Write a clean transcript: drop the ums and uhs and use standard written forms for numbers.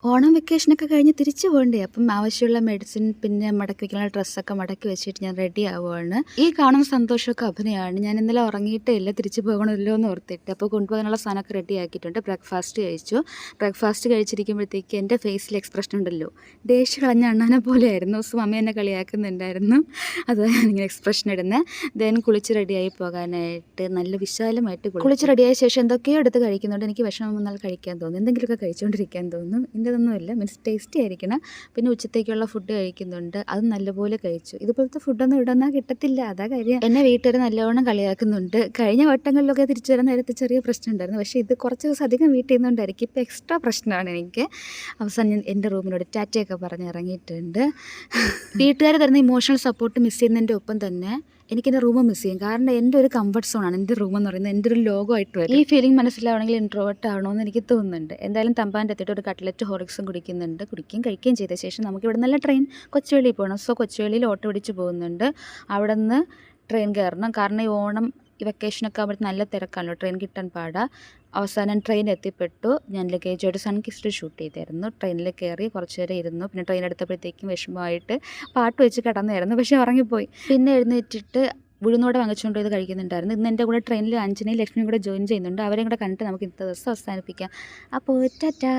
ഓണം വെക്കേഷനൊക്കെ കഴിഞ്ഞ് തിരിച്ചു പോകണ്ടേ, അപ്പം ആവശ്യമുള്ള മെഡിസിൻ പിന്നെ മടക്കി വയ്ക്കാനുള്ള ഡ്രസ്സൊക്കെ മടക്കി വെച്ചിട്ട് ഞാൻ റെഡി ആവുകയാണ്. ഈ കാണുന്ന സന്തോഷമൊക്കെ അഭിനയമാണ്. ഞാൻ ഇന്നലെ ഉറങ്ങിയിട്ടേ ഇല്ല, തിരിച്ചു പോകണമല്ലോ എന്ന് ഓർത്തിട്ട്. അപ്പോൾ കൊണ്ടുപോകാനുള്ള സാധനമൊക്കെ റെഡി ആക്കിയിട്ടുണ്ട്. ബ്രേക്ക്ഫാസ്റ്റ് കഴിച്ചു. ബ്രേക്ക്ഫാസ്റ്റ് കഴിച്ചിരിക്കുമ്പോഴത്തേക്ക് എൻ്റെ ഫേസിൽ എക്സ്പ്രഷൻ ഉണ്ടല്ലോ, ദേഷ്യം കളഞ്ഞ അണ്ണാനെ പോലെയായിരുന്നു. സോ മമ്മി എന്നെ കളിയാക്കുന്നുണ്ടായിരുന്നു, അത് ഞാനിങ്ങനെ എക്സ്പ്രഷൻ ഇടുന്നത്. ദെൻ കുളിച്ച് റെഡിയായി പോകാനായിട്ട് നല്ല വിശാലമായിട്ട് കുളിച്ച് റെഡിയായ ശേഷം എന്തൊക്കെയോ എടുത്ത് കഴിക്കുന്നുണ്ട്. എനിക്ക് വിഷമം വന്നാൽ കഴിക്കാൻ തോന്നും, എന്തെങ്കിലുമൊക്കെ കഴിച്ചുകൊണ്ടിരിക്കാൻ തോന്നും. ഇതൊന്നുമില്ല, മീൻസ് ടേസ്റ്റി ആയിരിക്കണം. പിന്നെ ഉച്ചത്തേക്കുള്ള ഫുഡ് കഴിക്കുന്നുണ്ട്, അത് നല്ലപോലെ കഴിച്ചു. ഇതുപോലത്തെ ഫുഡൊന്നും ഇവിടെ നിന്നാൽ കിട്ടത്തില്ല, അതാ കാര്യം. എന്നെ വീട്ടുകാർ നല്ലവണ്ണം കളിയാക്കുന്നുണ്ട്. കഴിഞ്ഞ വട്ടങ്ങളിലൊക്കെ തിരിച്ചു വരാൻ നേരത്തെ ചെറിയ പ്രശ്നം ഉണ്ടായിരുന്നു, പക്ഷേ ഇത് കുറച്ച് ദിവസം അധികം വീട്ടിൽ നിന്നുകൊണ്ടായിരിക്കും. ഇപ്പോൾ എക്സ്ട്രാ പ്രശ്നമാണ് എനിക്ക്. അവസാനം ഞാൻ എൻ്റെ റൂമിനോട് ടാറ്റയൊക്കെ പറഞ്ഞ് ഇറങ്ങിയിട്ടുണ്ട്. വീട്ടുകാർ തരുന്ന ഇമോഷണൽ സപ്പോർട്ട് മിസ് ചെയ്യുന്നതിൻ്റെ ഒപ്പം തന്നെ എനിക്കെൻ്റെ റൂം മിസ് ചെയ്യും. കാരണം എൻ്റെ ഒരു കംഫർട്ട് സോണാണ് എൻ്റെ റൂം എന്ന് പറയുന്നത്, എൻ്റെ ഒരു ലോകമായിട്ട് വരും. ഈ ഫീലിംഗ് മനസ്സിലാവണമെങ്കിൽ ഇൻട്രോവേർട്ട് ആവണമെന്ന് എനിക്ക് തോന്നുന്നുണ്ട്. എന്തായാലും തമ്പാൻ്റെ എത്തിയിട്ട് ഒരു കട്ട്ലറ്റ് ഹോർലിക്സും കഴിക്കുകയും ചെയ്ത ശേഷം നമുക്ക് ഇവിടെ നല്ല ട്രെയിൻ കൊച്ചുവേളി പോകണം. സോ കൊച്ചുവേളിയിൽ ഓട്ടോ പിടിച്ച് പോകുന്നുണ്ട്. അവിടെ നിന്ന് ട്രെയിൻ കയറണം. കാരണം ഈ ഓണം ഈ വെക്കേഷനൊക്കെ ആകുമ്പോഴത്തെ നല്ല തിരക്കാണല്ലോ, ട്രെയിൻ കിട്ടാൻ പാടാ. അവസാനം ട്രെയിൻ എത്തിപ്പെട്ടു. ഞാൻ ലഗേജായിട്ട് സൺകിസ്റ്റ് ഷൂട്ട് ചെയ്തായിരുന്നു. ട്രെയിനിൽ കയറി കുറച്ച് നേരം ഇരുന്നു. പിന്നെ ട്രെയിൻ എടുത്തപ്പോഴത്തേക്കും വിഷമമായിട്ട് പാട്ട് വെച്ച് കിടന്നായിരുന്നു, പക്ഷേ ഉറങ്ങിപ്പോയി. പിന്നെ എഴുന്നേറ്റിട്ട് ഉഴുന്നോടെ വാങ്ങിച്ചുകൊണ്ട് ഇത് കഴിക്കുന്നുണ്ടായിരുന്നു. ഇന്ന് എൻ്റെ കൂടെ ട്രെയിനിൽ അഞ്ജനയും ലക്ഷ്മിയും കൂടെ ജോയിൻ ചെയ്യുന്നുണ്ട്. അവരെയും കൂടെ കണ്ടിട്ട് നമുക്ക് ഇന്നത്തെ ദിവസം അവസാനിപ്പിക്കാം. അപ്പോൾ ടാറ്റാ.